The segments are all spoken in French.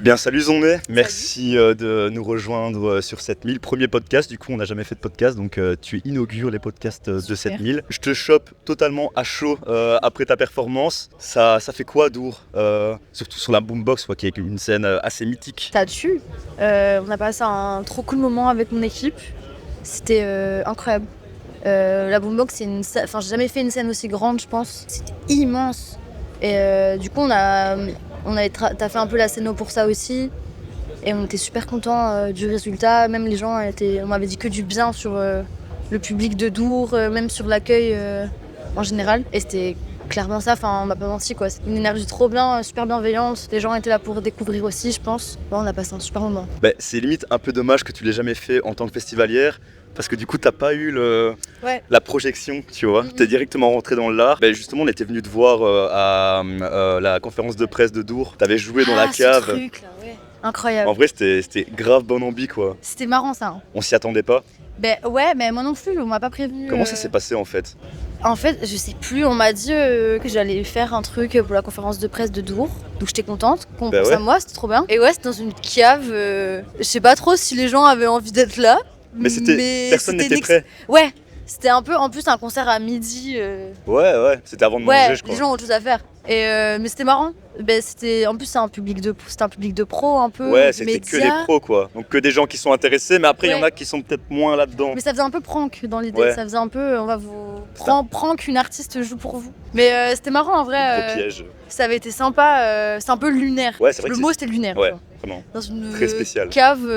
Eh bien, salut Zombie, merci de nous rejoindre sur 7000. Premier podcast, du coup, on n'a jamais fait de podcast, donc tu inaugures les podcasts de 7000. Je te chope totalement à chaud après ta performance. Ça fait quoi, Dour surtout sur la Boombox, qui est une scène assez mythique. Ça tue. On a passé un trop cool moment avec mon équipe. C'était incroyable. La Boombox, c'est une scène... Enfin, j'ai jamais fait une scène aussi grande, je pense. C'était immense. Et du coup, on avait taffé un peu la scéno pour ça aussi. Et on était super contents du résultat. Même les gens on m'avait dit que du bien sur le public de Dour, même sur l'accueil en général. Et c'était clairement ça, enfin on m'a pas menti quoi. C'est une énergie trop bien, super bienveillante. Les gens étaient là pour découvrir aussi, je pense. Bon, on a passé un super moment. C'est limite un peu dommage que tu l'aies jamais fait en tant que festivalière. Parce que du coup, t'as pas eu la projection, tu vois. T'es directement rentré dans l'art. Justement, on était venu te voir à la conférence de presse de Dour. T'avais joué dans la cave. Ce truc, là, ouais. Incroyable. En vrai, c'était grave bon ambi, quoi. C'était marrant, ça. Hein. On s'y attendait pas. Ouais, mais moi non plus, on m'a pas prévenu. Comment ça s'est passé, en fait ? En fait, je sais plus, on m'a dit que j'allais faire un truc pour la conférence de presse de Dour. Donc j'étais contente, qu'on pense à moi, c'était trop bien. Et ouais, c'était dans une cave. Je sais pas trop si les gens avaient envie d'être là. Mais personne n'était prêt. Ouais, c'était un peu, en plus, un concert à midi. Ouais, c'était avant de manger, je crois. Les gens ont autre chose à faire. Mais c'était marrant. En plus, c'était un public de pros un peu. Ouais, c'était média. Que des pros, quoi. Donc que des gens qui sont intéressés, mais après, il y en a qui sont peut-être moins là-dedans. Mais ça faisait un peu prank dans l'idée. Ouais. Ça faisait un peu, on va vous prank, une artiste joue pour vous. Mais c'était marrant en vrai. Gros piège. Ça avait été sympa. C'est un peu lunaire. Ouais, c'est vrai le mot, c'était lunaire. Ouais. Vraiment. Dans une très spéciale cave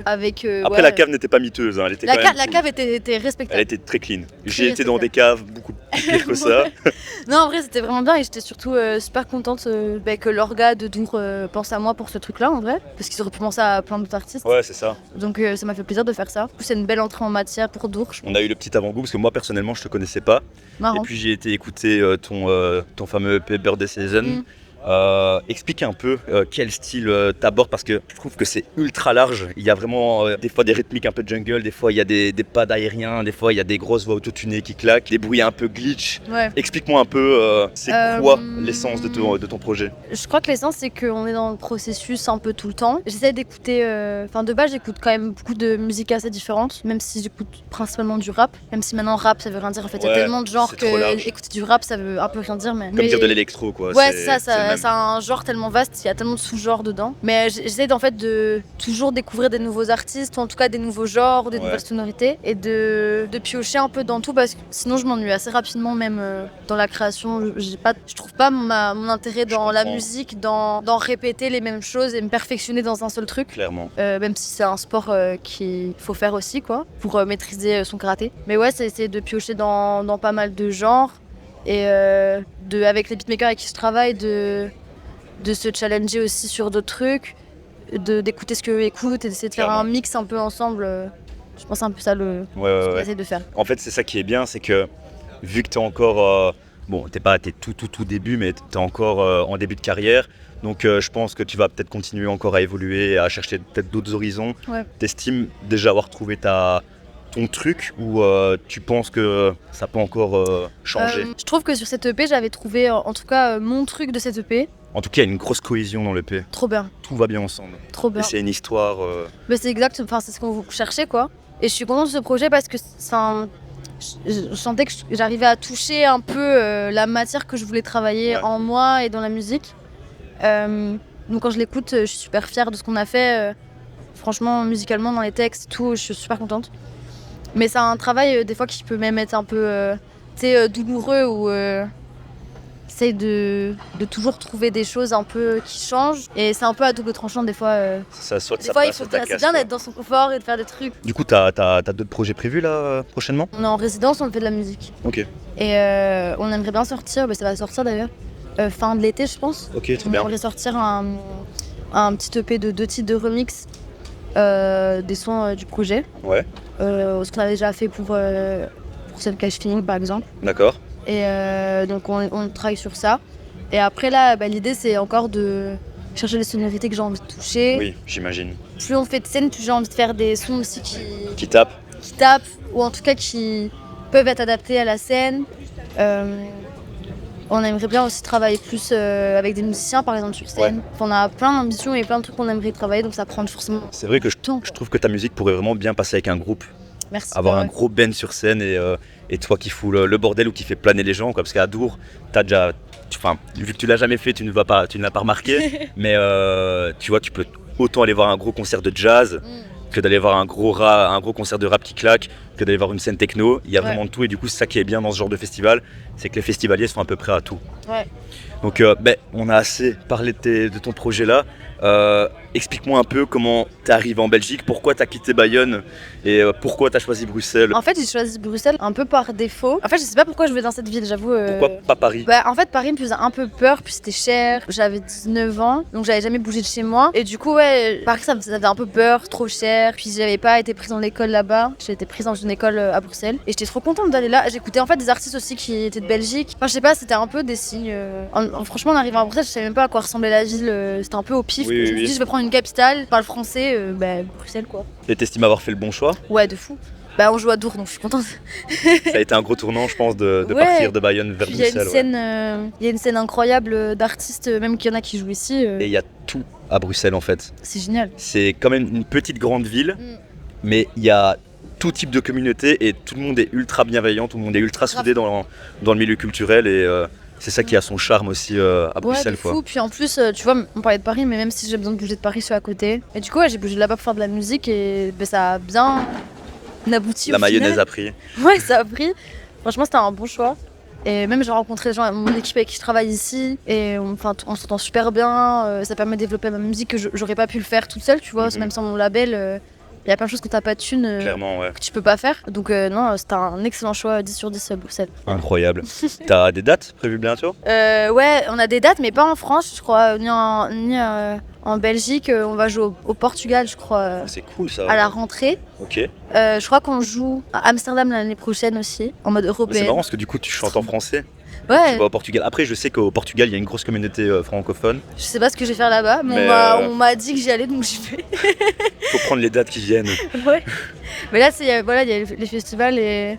avec. Après, la cave n'était pas miteuse, hein. Elle était la cave était respectable. Elle était très clean. J'ai été dans des caves beaucoup plus pires que ça. Non, en vrai, c'était vraiment bien et j'étais surtout super contente que l'orga de Dour pense à moi pour ce truc-là, en vrai. Parce qu'ils auraient pu penser à plein d'autres artistes. Ouais, c'est ça. Donc ça m'a fait plaisir de faire ça. C'est une belle entrée en matière pour Dour. On a eu le petit avant-goût parce que moi, personnellement, je te connaissais pas. Marrant. Et puis, j'ai été écouter ton fameux EP Birthday Season. Explique un peu quel style t'abordes parce que je trouve que c'est ultra large. Il y a vraiment des fois des rythmiques un peu jungle, des fois il y a des pads aériens, des fois il y a des grosses voix autotunées qui claquent, des bruits un peu glitch. Ouais. Explique-moi un peu c'est quoi l'essence de ton projet. Je crois que l'essence c'est qu'on est dans le processus un peu tout le temps. J'essaie d'écouter, de base j'écoute quand même beaucoup de musiques assez différentes, même si j'écoute principalement du rap, même si maintenant rap ça veut rien dire en fait. Il y a tellement de genres que écouter du rap ça veut un peu rien dire. Comme dire de l'électro quoi. Ouais, c'est un genre tellement vaste, il y a tellement de sous-genres dedans. Mais j'essaie en fait de toujours découvrir des nouveaux artistes, ou en tout cas des nouveaux genres, des nouvelles sonorités, et de piocher un peu dans tout, parce que sinon je m'ennuie assez rapidement même dans la création. Je trouve pas mon intérêt dans la musique, dans répéter les mêmes choses et me perfectionner dans un seul truc. Clairement. Même si c'est un sport qu'il faut faire aussi, quoi, pour maîtriser son karaté. Mais ouais, c'est essayer de piocher dans pas mal de genres. Et avec les beatmakers avec qui je travaille, de se challenger aussi sur d'autres trucs, d'écouter ce qu'eux écoutent et d'essayer de faire un mix un peu ensemble. Je pense c'est un peu ça ce qu'on essaie de faire. En fait, c'est ça qui est bien, c'est que vu que t'es encore... t'es tout début, mais t'es encore en début de carrière. Donc je pense que tu vas peut-être continuer encore à évoluer, à chercher peut-être d'autres horizons. Ouais. T'estimes déjà avoir trouvé ton truc ou tu penses que ça peut encore changer? Je trouve que sur cette EP, j'avais trouvé en tout cas mon truc de cette EP. En tout cas, il y a une grosse cohésion dans l'EP. Trop bien. Tout va bien ensemble. Trop bien. Et c'est une histoire... c'est exact, c'est ce qu'on cherchait quoi. Et je suis contente de ce projet parce que je sentais que j'arrivais à toucher un peu la matière que je voulais travailler en moi et dans la musique. Donc quand je l'écoute, je suis super fière de ce qu'on a fait. Franchement, musicalement, dans les textes, tout, je suis super contente. Mais c'est un travail des fois qui peut même être un peu douloureux où essaye de toujours trouver des choses un peu qui changent. Et c'est un peu à double tranchant des fois. Ça saute, des fois, c'est bien d'être dans son confort et de faire des trucs. Du coup, t'as d'autres projets prévus là prochainement? On est en résidence, on fait de la musique. Ok. Et on aimerait bien sortir, ça va sortir d'ailleurs, fin de l'été je pense. Ok, très bien. On aimerait sortir un petit EP de 2 titres de remix des sons du projet. Ouais. Ce qu'on avait déjà fait pour Self Cash Feeling par exemple. D'accord. Et donc on travaille sur ça. Et après là, l'idée c'est encore de chercher les sonorités que j'ai envie de toucher. Oui, j'imagine. Plus on fait de scène, plus j'ai envie de faire des sons aussi qui tapent. Qui tapent, ou en tout cas qui peuvent être adaptés à la scène. On aimerait bien aussi travailler plus avec des musiciens, par exemple, sur scène. Ouais. Enfin, on a plein d'ambitions et plein de trucs qu'on aimerait travailler, donc ça prend forcément C'est vrai que je temps. trouve que ta musique pourrait vraiment bien passer avec un groupe. Merci. Avoir bah un ouais. gros band sur scène et toi qui fous le bordel ou qui fait planer les gens, quoi. Parce qu'à Dour, t'as déjà, enfin, vu que tu l'as jamais fait, tu ne l'as pas remarqué, mais tu vois, tu peux autant aller voir un gros concert de jazz que d'aller voir un gros concert de rap qui claque, que d'aller voir une scène techno. Il y a Ouais. vraiment de tout, et du coup c'est ça qui est bien dans ce genre de festival, c'est que les festivaliers sont à peu près à tout. Ouais. Donc on a assez parlé de ton projet là. Explique-moi un peu comment t'es arrivé en Belgique, pourquoi t'as quitté Bayonne et pourquoi t'as choisi Bruxelles. En fait, j'ai choisi Bruxelles un peu par défaut. En fait, je sais pas pourquoi je vais dans cette ville, j'avoue. Pourquoi pas Paris? Bah, en fait, Paris me faisait un peu peur, puis c'était cher. J'avais 19 ans, donc j'avais jamais bougé de chez moi. Et du coup, ouais, Paris, ça me faisait un peu peur, trop cher. Puis j'avais pas été prise dans l'école là-bas. J'ai été prise dans une école à Bruxelles. Et j'étais trop contente d'aller là. J'écoutais en fait des artistes aussi qui étaient de Belgique. Enfin, je sais pas, c'était un peu des signes. Franchement, en arrivant à Bruxelles, je savais même pas à quoi ressemblait la ville. C'était un peu au pif. Oui, Je me suis dit, je vais prendre une capitale, je parle français, Bruxelles quoi. Et t'estimes avoir fait le bon choix? Ouais, de fou. Bah, on joue à Dour, donc je suis contente. Ça a été un gros tournant, je pense, de Ouais. partir de Bayonne vers Puis il y a Bruxelles. une scène, il y a une scène incroyable d'artistes, même qu'il y en a qui jouent ici. Et il y a tout à Bruxelles en fait. C'est génial. C'est quand même une petite grande ville, Mm. mais il y a tout type de communauté et tout le monde est ultra bienveillant, tout le monde est ultra soudé dans le milieu culturel et c'est ça qui a son charme aussi à Ouais, Bruxelles de quoi. fou. Puis en plus, tu vois, on parlait de Paris, mais même si j'ai besoin de bouger de Paris, je suis à côté. Et du coup, ouais, j'ai bougé de là-bas pour faire de la musique et ça a bien abouti. La au final. mayonnaise a pris. Ouais, ça a pris. Franchement, c'était un bon choix. Et même j'ai rencontré des gens, mon équipe avec qui je travaille ici, et on s'entend super bien. Ça permet de développer ma musique que j'aurais pas pu le faire toute seule, tu vois. Mhm. Même sans mon label, il y a plein de choses quand t'as pas de thunes Clairement, ouais. que tu peux pas faire. Donc non, c'était un excellent choix, 10 sur 10 à Bruxelles. Incroyable. T'as des dates prévues bientôt? Ouais, on a des dates, mais pas en France, je crois, ni en Belgique. On va jouer au Portugal, je crois, C'est cool ça. à la rentrée. Ok. Je crois qu'on joue à Amsterdam l'année prochaine aussi, en mode C'est européen. marrant parce que du coup tu chantes en français. Tu Ouais, vas au Portugal. Après je sais qu'au Portugal il y a une grosse communauté francophone. je sais pas ce que je vais faire là-bas, mais, Mais, on m'a dit que j'y allais, donc j'y vais. Faut prendre les dates qui viennent. Ouais. Mais là, voilà, il y a les festivals et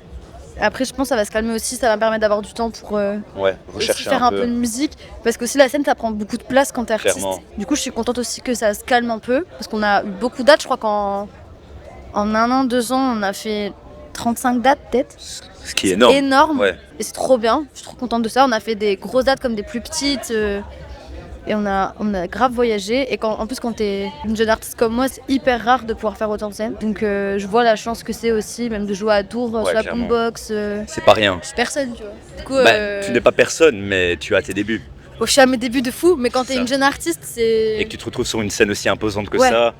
après, je pense que ça va se calmer aussi. Ça va me permettre d'avoir du temps pour Ouais, aussi rechercher faire un peu de musique. Parce que aussi la scène, ça prend beaucoup de place quand t'es artiste. Clairement. Du coup, je suis contente aussi que ça se calme un peu. Parce qu'on a eu beaucoup de dates. Je crois qu'en 1 an, 2 ans, on a fait 35 dates peut-être. Ce qui est énorme. Énorme. Ouais. Et c'est trop bien. Je suis trop contente de ça. On a fait des grosses dates comme des plus petites. Et on a grave voyagé. Et en plus, quand t'es une jeune artiste comme moi, c'est hyper rare de pouvoir faire autant de scènes. Donc je vois la chance que c'est aussi, même de jouer à Dour sur la clairement. boombox. C'est pas rien. Je suis personne, tu vois. Du coup, Tu n'es pas personne, mais tu as tes débuts. je suis à mes débuts de fou, mais quand C'est t'es ça. une jeune artiste, c'est. Et que tu te retrouves sur une scène aussi imposante que Ouais. ça.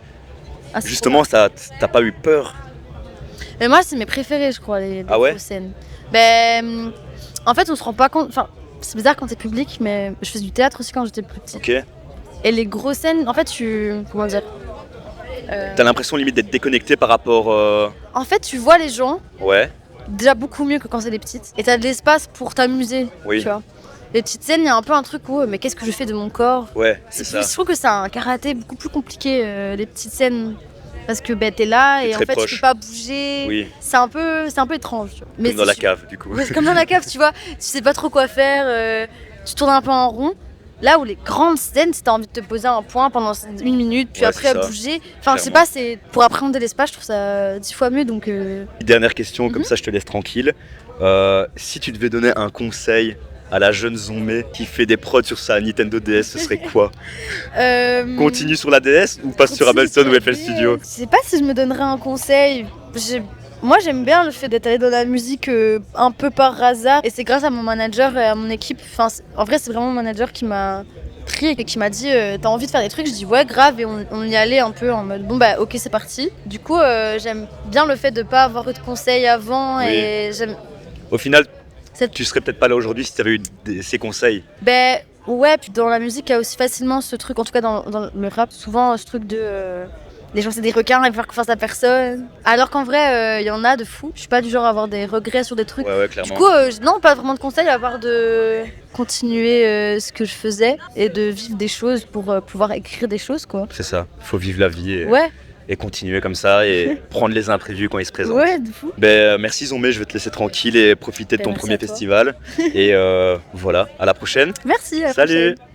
Ah, c'est Justement, t'as pas eu peur? trop bien. Mais moi, c'est mes préférés, je crois, les Ah ouais grosses scènes. Ben, en fait, on se rend pas compte. Enfin, c'est bizarre quand t'es public, mais je faisais du théâtre aussi quand j'étais plus petite. Ok. Et les grosses scènes, en fait, comment dire T'as l'impression limite d'être déconnecté par rapport. En fait, tu vois les gens Ouais, déjà beaucoup mieux que quand c'est des petites. Et t'as de l'espace pour t'amuser, oui. tu vois. Les petites scènes, il y a un peu un truc où, mais qu'est-ce que je fais de mon corps? Ouais, c'est ça. Je trouve que c'est un karaté beaucoup plus compliqué, les petites scènes. Parce que t'es là T'es et en très fait proche. tu peux pas bouger. Oui, C'est un peu étrange. Tu vois. Mais comme dans la c'est- cave du coup. Ouais, c'est comme dans la cave, tu vois. Tu sais pas trop quoi faire, tu tournes un peu en rond. Là où les grandes scènes, si t'as envie de te poser un point pendant 1 minute, puis Ouais, après c'est ça. bouger. Enfin, je sais Clairement. pas, c'est pour appréhender l'espace, je trouve ça 10 fois mieux. Donc, Dernière question, comme Mhm. ça je te laisse tranquille. Si tu devais donner un conseil à la jeune Zombie qui fait des prods sur sa Nintendo DS, ce serait quoi? Continue sur la DS ou passe sur Ableton ou FL Studio? Je sais pas si je me donnerais un conseil. Moi, j'aime bien le fait d'être allée dans la musique un peu par hasard. Et c'est grâce à mon manager et à mon équipe. Enfin, en vrai, c'est vraiment mon manager qui m'a pris et qui m'a dit t'as envie de faire des trucs? Je dis ouais, grave. Et on y allait un peu en mode bon, bah ok, c'est parti. Du coup, j'aime bien le fait de pas avoir eu de conseils avant. Oui. Et j'aime. Au final, Cette- tu serais peut-être pas là aujourd'hui si tu avais eu ces conseils. Ben ouais, puis dans la musique, il y a aussi facilement ce truc, en tout cas dans le rap, souvent ce truc de. Les gens c'est des requins, ils veulent faire confiance à personne. Alors qu'en vrai, il y en a de fous. Je suis pas du genre à avoir des regrets sur des trucs. Ouais, Du clairement. coup, non, pas vraiment de conseils à part de continuer ce que je faisais et de vivre des choses pour pouvoir écrire des choses, quoi. C'est ça, faut vivre la vie. Ouais, et continuer comme ça et prendre les imprévus quand ils se présentent. Ouais, de fou. Merci Zomé, je vais te laisser tranquille et profiter de ton Merci premier à toi. festival. Et voilà, à la prochaine. Merci, à la Salut! prochaine.